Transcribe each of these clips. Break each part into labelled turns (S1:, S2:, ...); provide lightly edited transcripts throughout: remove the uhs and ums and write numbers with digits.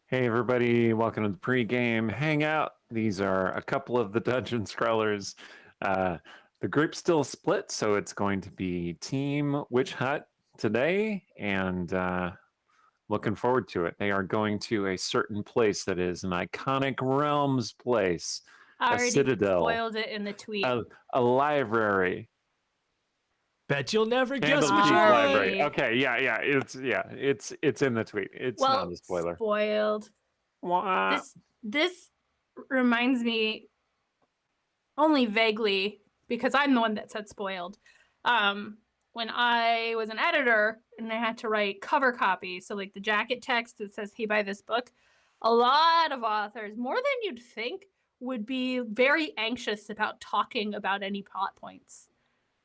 S1: Hey everybody, welcome to the pregame hangout. These are a couple of the dungeon scrollers. Uh, the group's still split, so it's going to be Team Witch Hut today, and looking forward to it. They are going to a certain place that is an iconic realms place,
S2: I
S1: a
S2: already
S1: citadel,
S2: spoiled it in the tweet.
S1: a library.
S3: Bet you'll never guess
S1: Candlekeep
S3: which
S1: Library.
S3: one.
S1: Okay, it's in the tweet. It's not a spoiler.
S2: Spoiled.
S1: Wah.
S2: This reminds me only vaguely because I'm the one that said spoiled. When I was an editor and I had to write cover copy, so like the jacket text that says "Hey, buy this book," a lot of authors, more than you'd think, would be very anxious about talking about any plot points.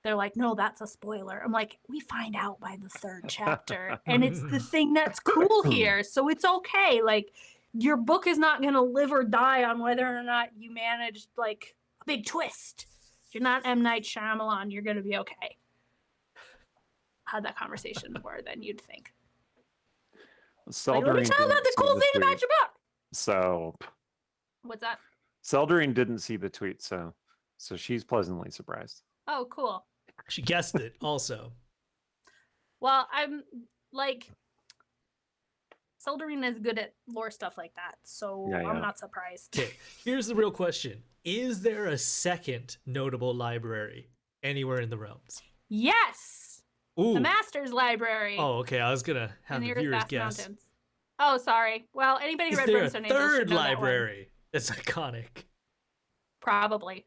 S2: They're like, no, that's a spoiler. I'm like, we find out by the third chapter. And it's the thing that's cool here. So it's okay. Like, your book is not going to live or die on whether or not you managed, like, a big twist. If you're not M. Night Shyamalan, you're going to be okay. I had that conversation more than you'd think. Like, let me tell you about the cool thing about your book.
S1: So,
S2: what's that?
S1: Seldering didn't see the tweet, so she's pleasantly surprised.
S2: Oh, cool.
S3: She guessed it also.
S2: Well, I'm like, Seldering is good at lore stuff like that, so I'm not surprised.
S3: Okay, here's the real question. Is there a second notable library anywhere in the realms?
S2: Yes!
S3: Ooh.
S2: The Master's Library.
S3: Oh, okay. I was going to have the viewers guess.
S2: Mountains. Oh, sorry. Well, anybody who read Brimstone
S3: Angels should know
S2: that one.
S3: Third library that's iconic.
S2: Probably.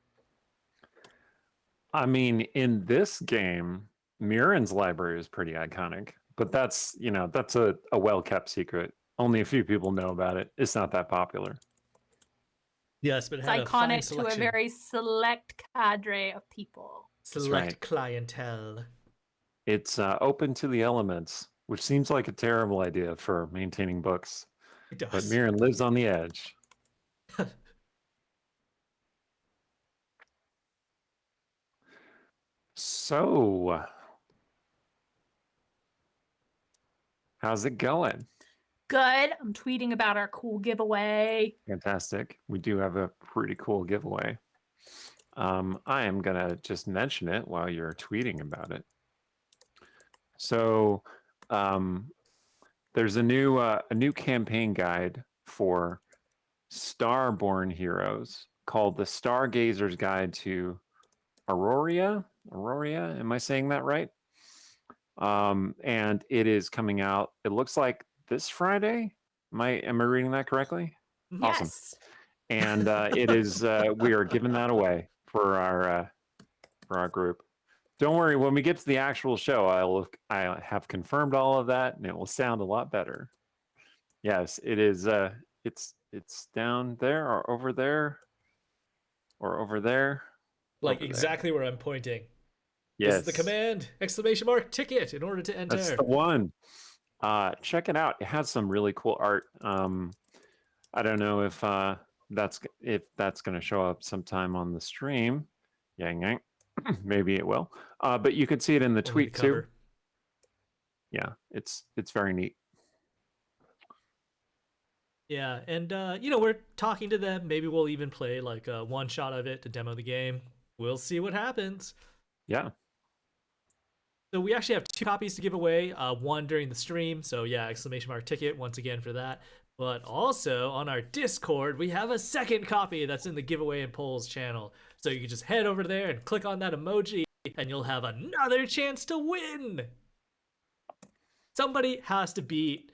S1: I mean, in this game, Mirren's library is pretty iconic, but that's a well-kept secret. Only a few people know about it. It's not that popular.
S3: Yes, but
S2: it's iconic to a very select cadre of people.
S3: Select clientele.
S1: It's open to the elements, which seems like a terrible idea for maintaining books.
S3: It does.
S1: But Mirren lives on the edge. So, how's it going?
S2: Good. I'm tweeting about our cool giveaway.
S1: Fantastic. We do have a pretty cool giveaway. I am going to just mention it while you're tweeting about it. So, there's a new campaign guide for Starborn heroes called the Stargazer's Guide to Aurora. Am I saying that right? And it is coming out. It looks like this Friday. Am I reading that correctly?
S2: Yes.
S1: Awesome. And it is. We are giving that away for our group. Don't worry. When we get to the actual show, I have confirmed all of that, and it will sound a lot better. Yes, it is. It's down there or over there or over there.
S3: Like exactly where I'm pointing.
S1: Yes.
S3: This is the command! ! Ticket in order to enter.
S1: That's the one. Check it out. It has some really cool art. I don't know if that's going to show up sometime on the stream. Yang. Maybe it will. But you could see it in the tweet too. Yeah, it's very neat.
S3: Yeah, and we're talking to them. Maybe we'll even play like a one shot of it to demo the game. We'll see what happens.
S1: Yeah.
S3: So we actually have 2 copies to give away. One during the stream. So yeah, ! Ticket once again for that. But also on our Discord, we have a second copy that's in the giveaway and polls channel. So you can just head over there and click on that emoji, and you'll have another chance to win. Somebody has to beat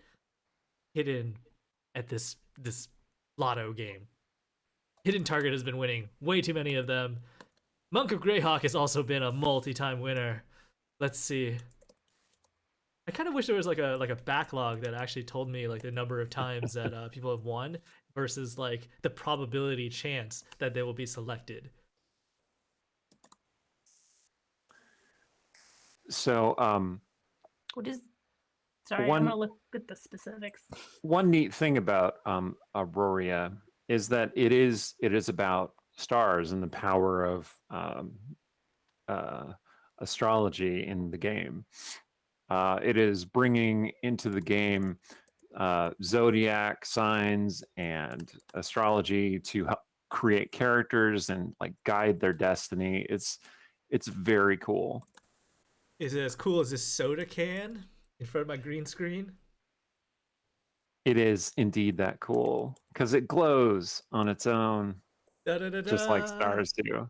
S3: Hidden at this lotto game. Hidden Target has been winning way too many of them. Monk of Greyhawk has also been a multi-time winner. Let's see. I kind of wish there was like a backlog that actually told me like the number of times that people have won versus like the probability chance that they will be selected.
S1: So,
S2: what is? Sorry, I'm gonna look at the specifics.
S1: One neat thing about Aurora is that it is about stars and the power of astrology in the game. It is bringing into the game zodiac signs and astrology to help create characters and like guide their destiny. It's very cool.
S3: Is it as cool as this soda can in front of my green screen?
S1: It is indeed that cool because it glows on its own,
S3: Da, da, da,
S1: just like
S3: da.
S1: stars do.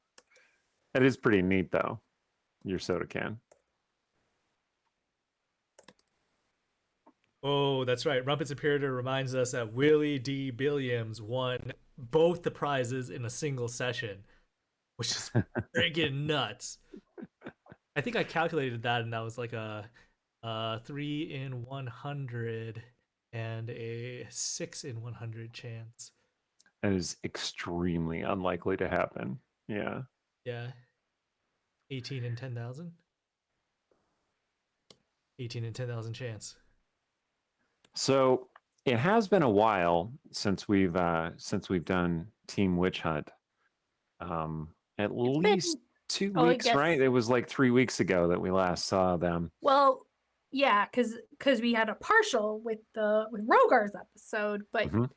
S1: It is pretty neat, though. Your soda can.
S3: Oh, that's right. Rumpet's Imperator reminds us that Willie D. Billiams won both the prizes in a single session, which is friggin' nuts. I think I calculated that, and that was like a 3 in 100 and a 6 in 100 chance.
S1: That is extremely unlikely to happen. Yeah.
S3: Yeah. 18 in 10,000. 18 in 10,000 chance.
S1: So it has been a while since we've done Team Witch Hunt. At least 2
S2: I
S1: weeks,
S2: guess-
S1: right? It was like 3 weeks ago that we last saw them.
S2: Well, yeah, because we had a partial with Rogar's episode, but
S1: Mhm.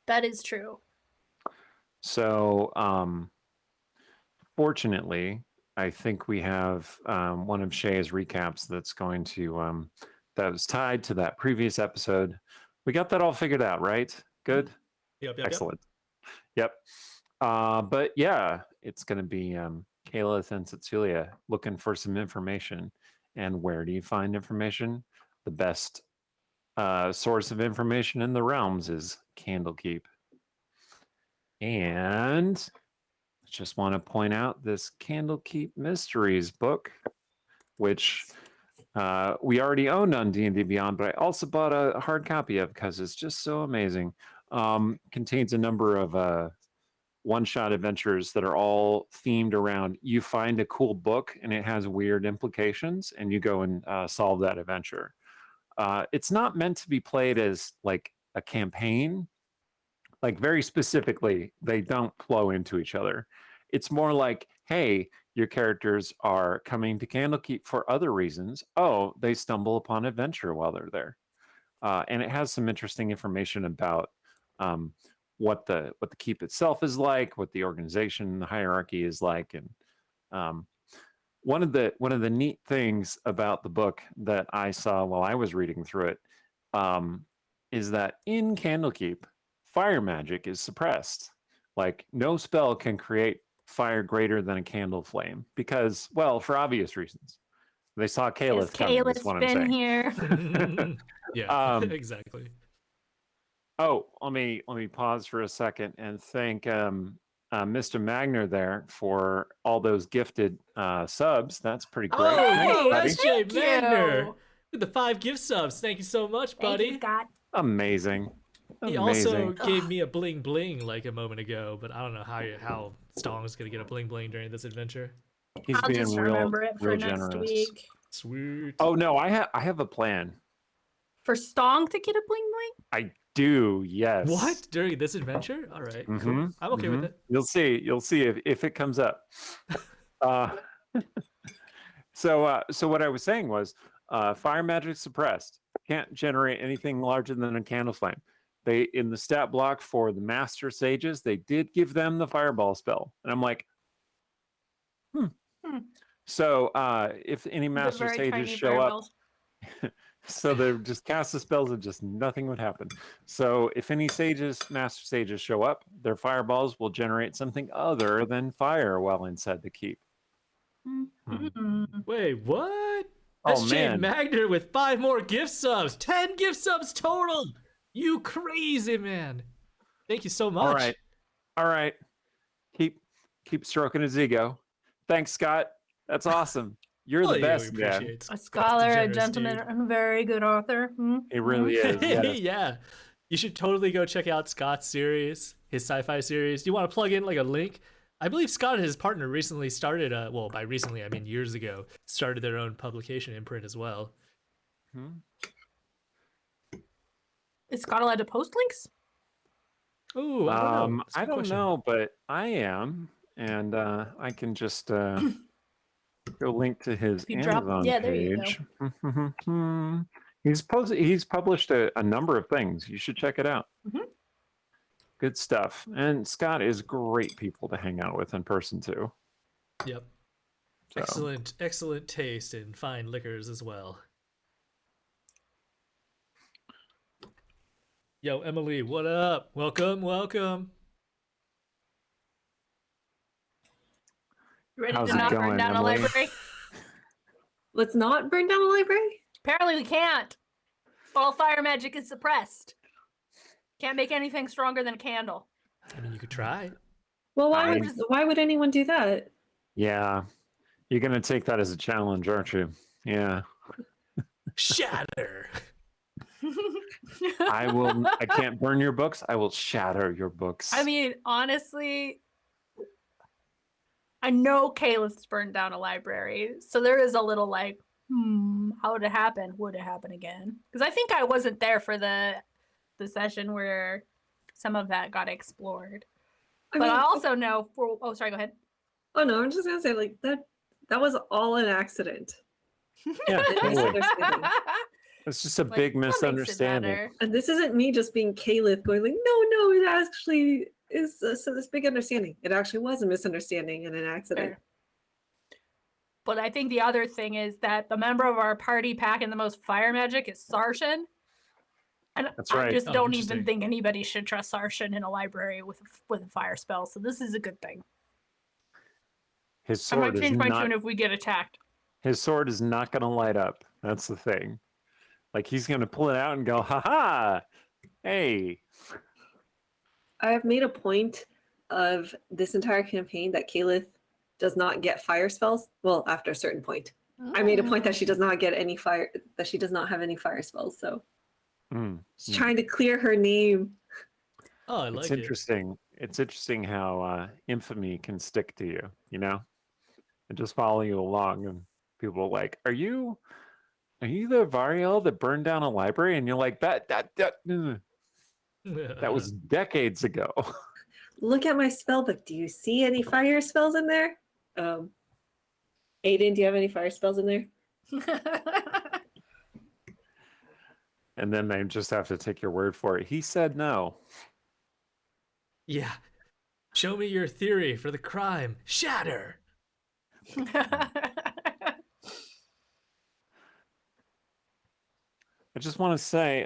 S2: that is true.
S1: So fortunately, I think we have one of Shay's recaps that's going to that was tied to that previous episode. We got that all figured out, right? Good.
S3: Yep.
S1: Excellent. Yep. But yeah, it's going to be Calith and Cecilia looking for some information. And where do you find information? The best source of information in the realms is Candlekeep. And I just want to point out this Candlekeep Mysteries book, which we already owned on D&D Beyond, but I also bought a hard copy of because it's just so amazing. Contains a number of one-shot adventures that are all themed around you find a cool book and it has weird implications and you go and solve that adventure. It's not meant to be played as like a campaign. Like very specifically, they don't flow into each other. It's more like, hey, your characters are coming to Candlekeep for other reasons. Oh, they stumble upon adventure while they're there. And it has some interesting information about what the keep itself is like, what the organization, the hierarchy is like, and one of the neat things about the book that I saw while I was reading through it is that in Candlekeep, fire magic is suppressed. Like no spell can create fire greater than a candle flame because, well, for obvious reasons. They saw Calith coming. Is
S2: Calith's
S1: what I'm
S2: been
S1: saying.
S2: here.
S3: Yeah, exactly.
S1: Oh, let me pause for a second and thank Mr. Magner there for all those gifted subs. That's pretty great.
S3: Oh,
S1: Thanks,
S3: hey,
S1: buddy.
S3: that's Jay
S2: Thank
S3: Magner
S2: you.
S3: with the 5 gift subs. Thank you so much,
S2: Thank
S3: buddy.
S2: you, Scott.
S1: Amazing.
S3: He
S1: Amazing.
S3: also gave me a bling bling like a moment ago, but I don't know how Stong's gonna get a bling bling during this adventure.
S1: He's
S2: I'll
S1: being
S2: just
S1: real,
S2: remember it for
S1: real
S2: next
S1: generous.
S2: week.
S3: Sweet.
S1: Oh no, I have a plan.
S2: For Stong to get a bling bling?
S1: I do, yes.
S3: What? During this adventure? All right, cool.
S1: Mhm,
S3: I'm okay with
S1: mhm.
S3: it.
S1: You'll see if it comes up. uh, so what I was saying was fire magic suppressed. Can't generate anything larger than a candle flame. They in the stat block for the master sages, they did give them the fireball spell. And I'm like,
S2: Hmm.
S1: So if any
S2: The
S1: master
S2: very
S1: sages
S2: tiny
S1: show up,
S2: fireballs.
S1: so they just cast the spells and just nothing would happen. So if any master sages show up, their fireballs will generate something other than fire while inside the keep.
S2: Mhm.
S3: Wait, what?
S1: Oh,
S3: That's Jay
S1: man.
S3: Magner with 5 more gift subs. 10 gift subs total. You crazy man. Thank you so much.
S1: All right. Keep stroking his ego. Thanks, Scott. That's awesome. You're
S3: Well,
S1: the
S3: yeah,
S1: best,
S3: we
S1: man.
S3: appreciate
S2: A
S3: Scott's
S2: scholar, a
S3: generous
S2: gentleman,
S3: dude.
S2: and a very good author.
S1: It really is. Yes.
S3: Yeah. You should totally go check out Scott's series, his sci-fi series. Do you want to plug in like a link? I believe Scott and his partner recently started well, by recently I mean years ago, started their own publication imprint as well.
S1: Hmm?
S2: Is Scott allowed to post links?
S3: Oh, I don't know. That's a
S1: I
S3: good
S1: don't
S3: question.
S1: know, but I am, and I can just go link to his
S2: If you drop-
S1: Amazon
S2: yeah, there you go.
S1: page. He's published a number of things. You should check it out.
S2: Mhm.
S1: Good stuff. And Scott is great people to hang out with in person too.
S3: Yep.
S1: So.
S3: Excellent taste in fine liquors as well. Yo, Emily, what up? Welcome.
S2: You ready
S1: How's
S2: to
S1: it
S2: not burn
S1: going,
S2: down
S1: Emily?
S2: a library?
S4: Let's not burn down a library?
S2: Apparently we can't. All fire magic is suppressed. Can't make anything stronger than a candle.
S3: I mean, you could try.
S4: Well,
S1: I-
S4: why would anyone do that?
S1: Yeah. You're going to take that as a challenge, aren't you? Yeah.
S3: Shatter.
S1: I can't burn your books. I will shatter your books.
S2: I mean, honestly, I know Calith's burned down a library, so there is a little like, how would it happen? Would it happen again? Because I think I wasn't there for the session where some of that got explored. But I also know for sorry, go ahead.
S4: Oh no, I'm just gonna say like that was all an accident.
S1: yeah, totally.
S4: Misunderstanding.
S1: It's just a
S2: Like,
S1: big
S2: what makes it
S1: misunderstanding.
S2: better?
S4: And this isn't me just being Calith going like, no, it actually is so this big understanding. It actually was a misunderstanding and an accident.
S2: Fair. But I think the other thing is that the member of our party packing the most fire magic is Sarshan. And
S1: That's
S2: I
S1: right.
S2: just
S3: Oh,
S2: don't
S3: interesting.
S2: even think anybody should trust Sarshan in a library with a fire spell. So this is a good thing.
S1: His
S2: I might
S1: sword is
S2: change my
S1: not.
S2: tune if we get attacked.
S1: His sword is not going to light up. That's the thing. Like he's going to pull it out and go, "Ha ha! Hey!"
S4: I have made a point of this entire campaign that Calith does not get fire spells. Well, after a certain point. I made a point that she does not get any fire, that she does not have any fire spells. So
S1: Mm.
S4: she's trying to clear her name.
S3: Oh, I like
S1: It's
S3: it.
S1: interesting. It's interesting how infamy can stick to you, and just follow you along. And people are like, Are you the Variel that burned down a library?" And you're like, that was decades ago.
S4: Look at my spell book. Do you see any fire spells in there? Aiden, do you have any fire spells in there?
S1: And then they just have to take your word for it. He said no.
S3: Yeah. Show me your theory for the crime. Shatter.
S1: I just want to say,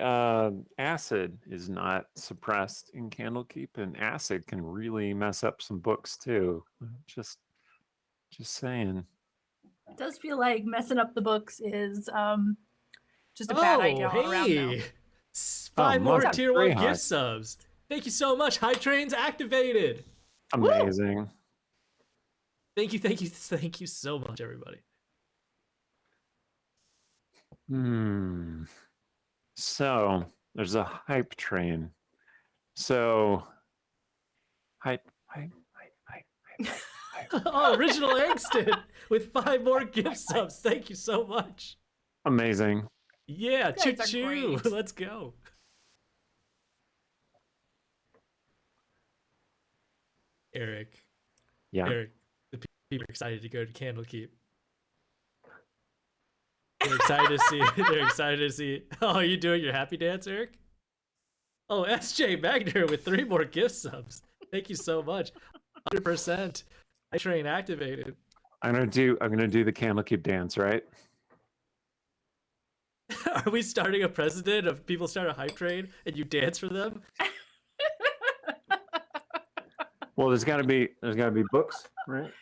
S1: acid is not suppressed in Candlekeep, and acid can really mess up some books too. Just saying.
S2: It does feel like messing up the books is just a bad idea all around now.
S3: Five more
S1: Monk
S3: tier 1
S1: Greyhawk.
S3: gift subs. Thank you so much. High trains activated.
S1: Amazing.
S3: Thank you so much, everybody.
S1: So there's a hype train. So hype.
S3: Oh, original Angston with 5 more gift subs. Thank you so much.
S1: Amazing.
S3: Yeah,
S2: You guys are
S3: choo-choo.
S2: great.
S3: Let's go. Eric,
S1: Yeah.
S3: the people are excited to go to Candlekeep. They're excited to see. They're excited to see. Oh, you doing your happy dance, Eric? Oh, SJ Magner with 3 more gift subs. Thank you so much. 100%. I train activated.
S1: I'm gonna do the Candlekeep dance, right?
S3: Are we starting a precedent of people start a hype train and you dance for them?
S1: Well, there's gotta be books, right?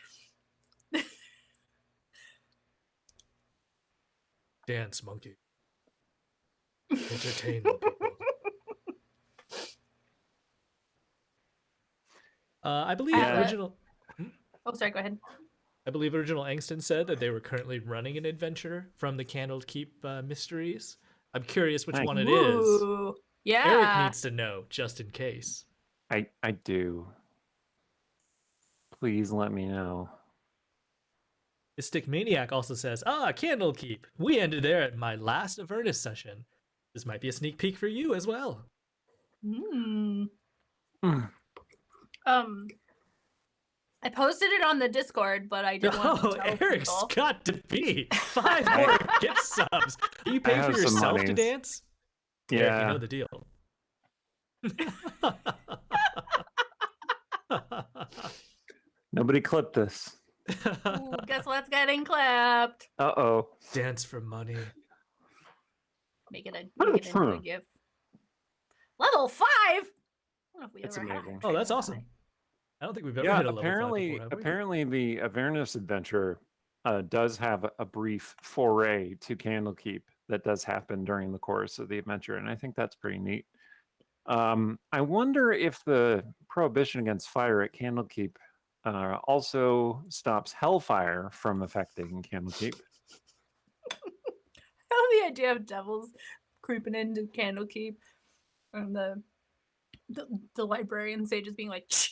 S3: Dance, monkey. Entertain the people. I believe
S1: Yeah.
S3: original.
S2: Oh, sorry, go ahead.
S3: I believe original Angston said that they were currently running an adventure from the Candlekeep mysteries. I'm curious which
S1: Nice.
S3: one it is.
S2: Ooh, yeah.
S3: Eric needs to know just in case.
S1: I do. Please let me know.
S3: Mystic Maniac also says, Candlekeep. We ended there at my last Avernus session. This might be a sneak peek for you as well.
S2: Mm.
S1: Mm.
S2: I posted it on the Discord, but I didn't want to
S3: Oh,
S2: tell
S3: Eric's
S2: people.
S3: got to be 5 more gift subs. Are you paying for
S1: have some
S3: yourself to
S1: monies.
S3: dance? Eric, you
S1: Yeah.
S3: know the deal.
S1: Nobody clipped this.
S2: Ooh, guess what's getting clapped?
S1: Uh-oh.
S3: Dance for money.
S2: Make it into a GIF. Level 5. I don't know if we
S1: It's
S2: ever had
S1: amazing.
S2: a
S3: Oh, that's
S2: level
S3: awesome.
S2: five.
S3: I don't think we've ever
S1: Yeah,
S3: hit a level 5
S1: apparently,
S3: before, have we?
S1: apparently the Avernus adventure does have a brief foray to Candlekeep that does happen during the course of the adventure, and I think that's pretty neat. I wonder if the prohibition against fire at Candlekeep also stops hellfire from affecting Candlekeep.
S2: I love the idea of devils creeping into Candlekeep and the librarian sages being like, shh,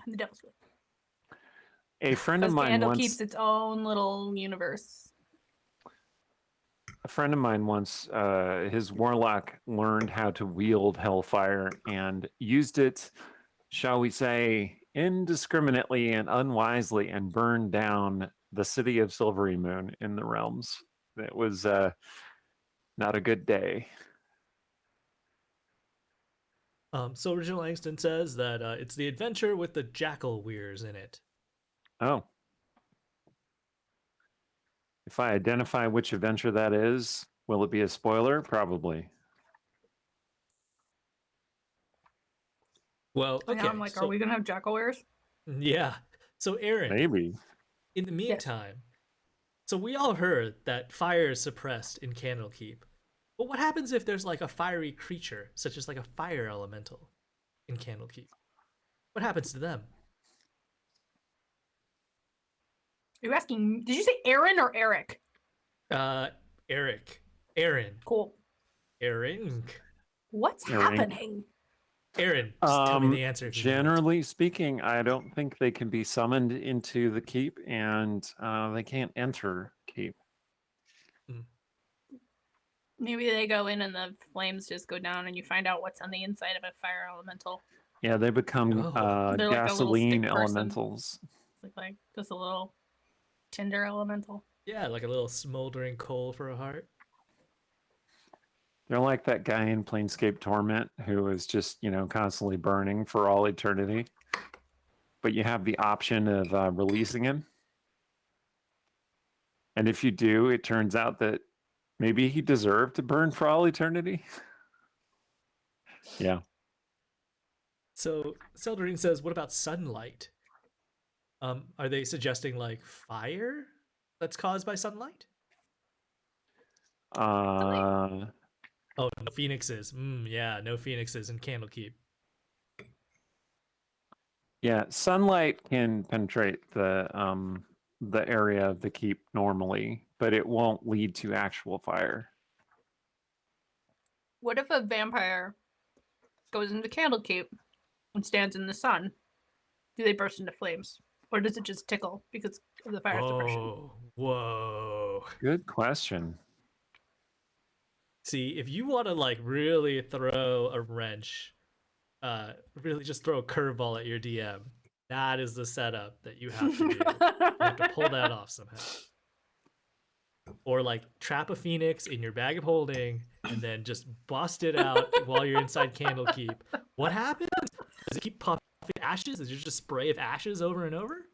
S2: and the devil's like,
S1: A friend of
S2: because
S1: mine
S2: Candlekeep's
S1: once,
S2: its own little universe.
S1: his warlock learned how to wield hellfire and used it, shall we say, indiscriminately and unwisely, and burned down the city of Silvery Moon in the realms. It was not a good day.
S3: So Original Langston says that it's the adventure with the jackal weirs in it.
S1: Oh. If I identify which adventure that is, will it be a spoiler? Probably.
S3: Well,
S2: And
S3: okay.
S2: I'm like,
S3: so,
S2: are we gonna have jackal wares?
S3: Yeah. So Aaron,
S1: Maybe.
S3: in the meantime, so we all heard that fire is suppressed in Candlekeep. But what happens if there's like a fiery creature, such as like a fire elemental in Candlekeep? What happens to them?
S2: Are you asking? Did you say Aaron or Eric?
S3: Eric. Aaron.
S2: Cool.
S3: Aaron.
S2: What's
S1: Aaron.
S2: happening?
S3: Aaron, just tell me the answer. If you know it.
S1: Generally speaking, I don't think they can be summoned into the keep, and they can't enter keep.
S2: Maybe they go in and the flames just go down, and you find out what's on the inside of a fire elemental.
S1: Yeah, they become
S3: Oh.
S2: They're like a little
S1: gasoline
S2: stick person.
S1: elementals.
S2: It's like just a little tinder elemental.
S3: Yeah, like a little smoldering coal for a heart.
S1: They're like that guy in Planescape Torment who is just, constantly burning for all eternity. But you have the option of releasing him. And if you do, it turns out that maybe he deserved to burn for all eternity. Yeah.
S3: So Seldorine says, what about sunlight? Are they suggesting like fire that's caused by sunlight? Oh, no phoenixes. Yeah, no phoenixes in Candlekeep.
S1: Yeah, sunlight can penetrate the area of the keep normally, but it won't lead to actual fire.
S2: What if a vampire goes into Candlekeep and stands in the sun? Do they burst into flames? Or does it just tickle because of the fire suppression?
S3: Whoa.
S1: Good question.
S3: See, if you want to like really throw a wrench, really just throw a curveball at your DM, that is the setup that you have to do. You have to pull that off somehow. Or like trap a phoenix in your bag of holding and then just bust it out while you're inside Candlekeep. What happens? Does it keep puffing ashes? Is it just a spray of ashes over and over?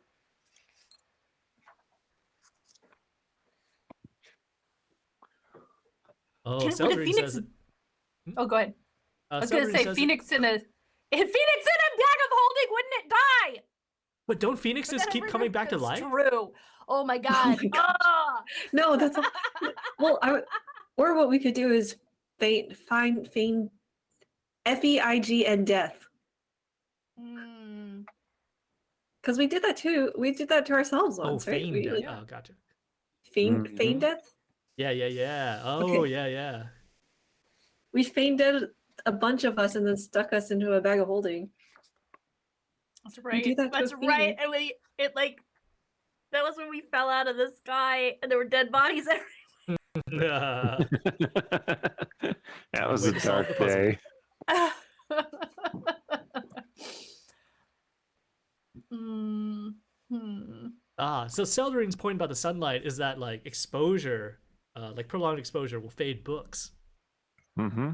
S3: Oh,
S2: Would a
S3: Seldorine
S2: phoenix?
S3: says.
S2: Oh, go ahead. I was gonna
S3: Seldorine
S2: say
S3: says-
S2: phoenix in a bag of holding, wouldn't it die?
S3: But don't phoenixes
S2: But
S3: keep
S2: then
S3: coming back to
S2: that's
S3: life?
S2: True. Oh my god.
S4: my gosh.
S2: Ah!
S4: No, that's well. Or what we could do is feign FEIG and death,
S2: Mm.
S4: because we did that too. We did that to ourselves
S3: Oh,
S4: once, right?
S3: feigned
S4: We,
S3: death.
S4: like,
S3: Oh, gotcha.
S4: feign
S1: Mhm.
S4: death.
S3: Yeah. Oh,
S4: Okay.
S3: yeah.
S4: We feigned dead a bunch of us and then stuck us into a bag of holding.
S2: That's
S4: do
S2: right.
S4: that to a
S2: That's right.
S4: phoenix.
S2: And that was when we fell out of the sky and there were dead bodies everywhere.
S1: That was
S3: Way
S1: a
S3: to solve
S1: dark
S3: the puzzle.
S1: day.
S3: So Seldering's point about the sunlight is that like exposure, like prolonged exposure, will fade books.
S1: Mm-hmm.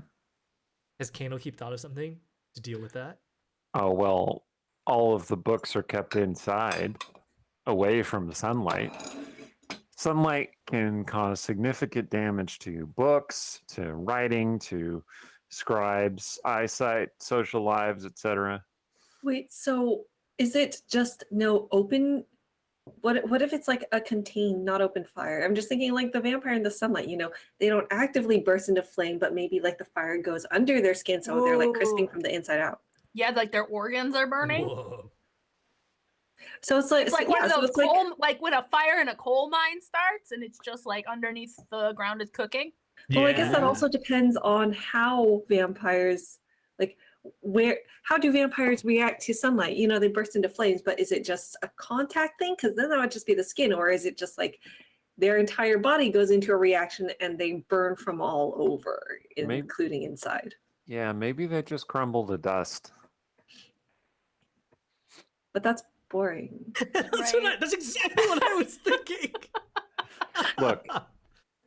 S3: Has Candlekeep thought of something to deal with that?
S1: Oh, well, all of the books are kept inside, away from the sunlight. Sunlight can cause significant damage to books, to writing, to scribes' eyesight, social lives, etc.
S4: Wait, so is it just no open? What if it's like a contained, not open fire? I'm just thinking like the vampire in the sunlight, they don't actively burst into flame, but maybe like the fire goes under their skin, so they're like crisping from the inside out.
S2: Yeah, like their organs are burning.
S3: Whoa.
S4: So it's like,
S2: It's like
S4: so,
S2: one
S4: yeah,
S2: of
S4: so
S2: those
S4: it's like,
S2: coal, like when a fire in a coal mine starts and it's just like underneath the ground is cooking.
S4: well, I guess that
S3: Yeah.
S4: also depends on how vampires, like how do vampires react to sunlight? They burst into flames, but is it just a contact thing? Because then that would just be the skin, or is it just like their entire body goes into a reaction and they burn from all over, including inside?
S1: Yeah, maybe they just crumble to dust.
S4: But that's boring.
S3: That's exactly what I was thinking.
S1: Look,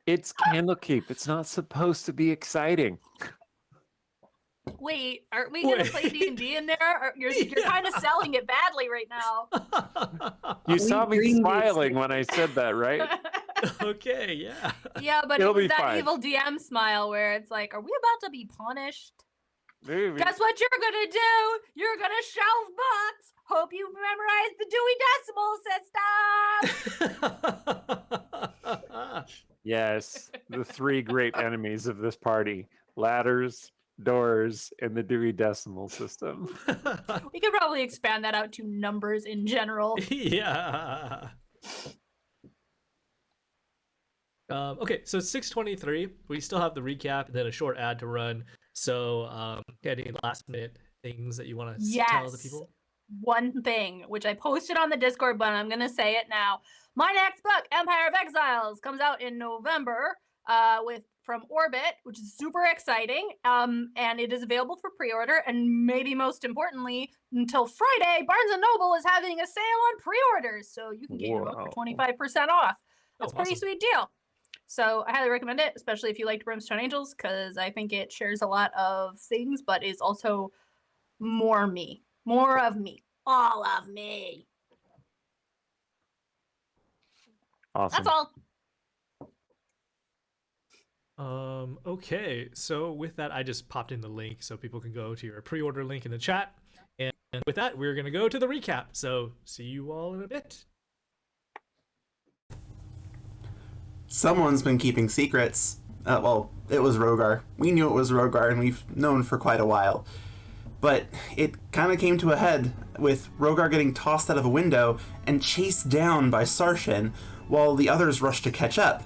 S1: it's Candlekeep. It's not supposed to be exciting.
S2: Wait, aren't we gonna play D&D in there? You're kind of selling it badly right now.
S1: You saw me
S4: bring the
S1: smiling when I said that, right?
S3: Okay, yeah.
S2: Yeah, but
S1: It'll
S2: it was
S1: be
S2: that
S1: fine.
S2: evil DM smile where it's like, are we about to be punished?
S1: Maybe.
S2: Guess what you're gonna do? You're gonna shelve books. Hope you memorized the Dewey Decimal System.
S1: Yes, the three great enemies of this party: ladders, doors, and the Dewey Decimal System.
S2: We could probably expand that out to numbers in general.
S3: Yeah. Okay, so it's 6:23. We still have the recap and then a short ad to run. So, any last minute things that you want to tell the people?
S2: One thing, which I posted on the Discord, but I'm gonna say it now. My next book, Empire of Exiles, comes out in November from Orbit, which is super exciting. And it is available for pre-order. And maybe most importantly, until Friday, Barnes & Noble is having a sale on pre-orders. So you can get your book for 25% off. That's a pretty
S3: awesome.
S2: sweet deal. So I highly recommend it, especially if you liked Brimstone Angels, because I think it shares a lot of things, but is also more of me, all of me.
S1: Awesome.
S2: That's all.
S3: Okay, so with that, I just popped in the link so people can go to your pre-order link in the chat. And with that, we're going to go to the recap. So see you all in a bit.
S5: Someone's been keeping secrets. Well, it was Rogar. We knew it was Rogar, and we've known for quite a while. But it kind of came to a head with Rogar getting tossed out of a window and chased down by Sarshan while the others rushed to catch up.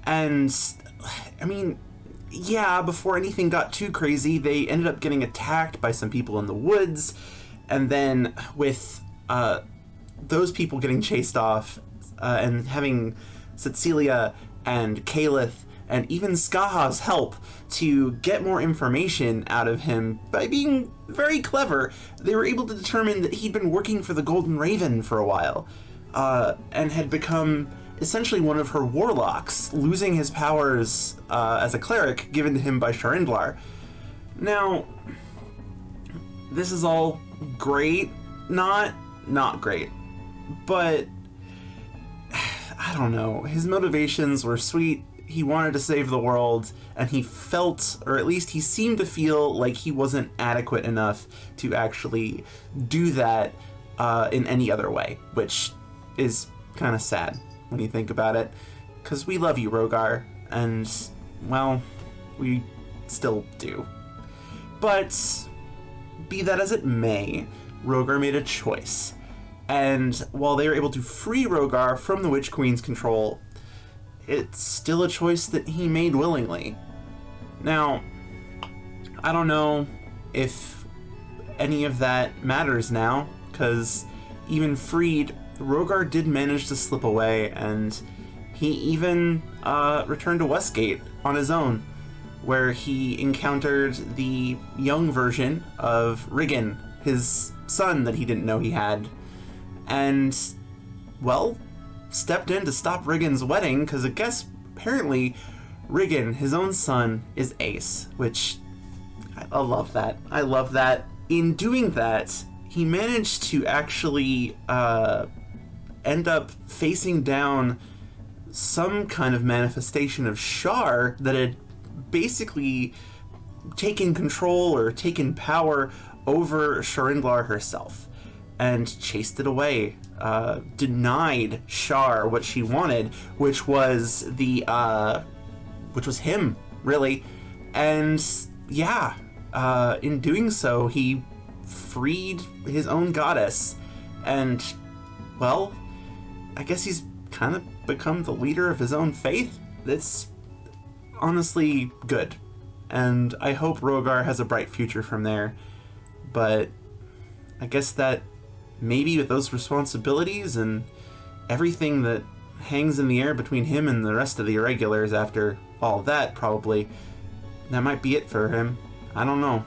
S5: And, I mean, yeah, before anything got too crazy, they ended up getting attacked by some people in the woods. And then with those people getting chased off and having Cecilia and Caliph and even Skaha's help to get more information out of him by being very clever, they were able to determine that he'd been working for the Golden Raven for a while, and had become essentially one of her warlocks, losing his powers as a cleric given to him by Sharindlar. Now, this is all great, not great, but I don't know, his motivations were sweet. He wanted to save the world, and he felt, or at least he seemed to feel, like he wasn't adequate enough to actually do that in any other way, which is kind of sad when you think about it, because we love you, Rogar, and, well, we still do. But, be that as it may, Rogar made a choice, and while they were able to free Rogar from the Witch Queen's control, it's still a choice that he made willingly. Now, I don't know if any of that matters now, because even freed, Rogar did manage to slip away, and he even returned to Westgate on his own, where he encountered the young version of Riggin, his son that he didn't know he had. And, well, stepped in to stop Riggan's wedding, because I guess apparently Riggan, his own son, is Ace, which I love that. I love that. In doing that, he managed to actually end up facing down some kind of manifestation of Shar that had basically taken control or taken power over Sharindlar herself and chased it away, denied Shar what she wanted, which was him, really. And yeah, in doing so, he freed his own goddess, and well, I guess he's kind of become the leader of his own faith. That's honestly good, and I hope Rogar has a bright future from there. But I guess that maybe with those responsibilities and everything that hangs in the air between him and the rest of the irregulars after all that, probably that might be it for him. I don't know.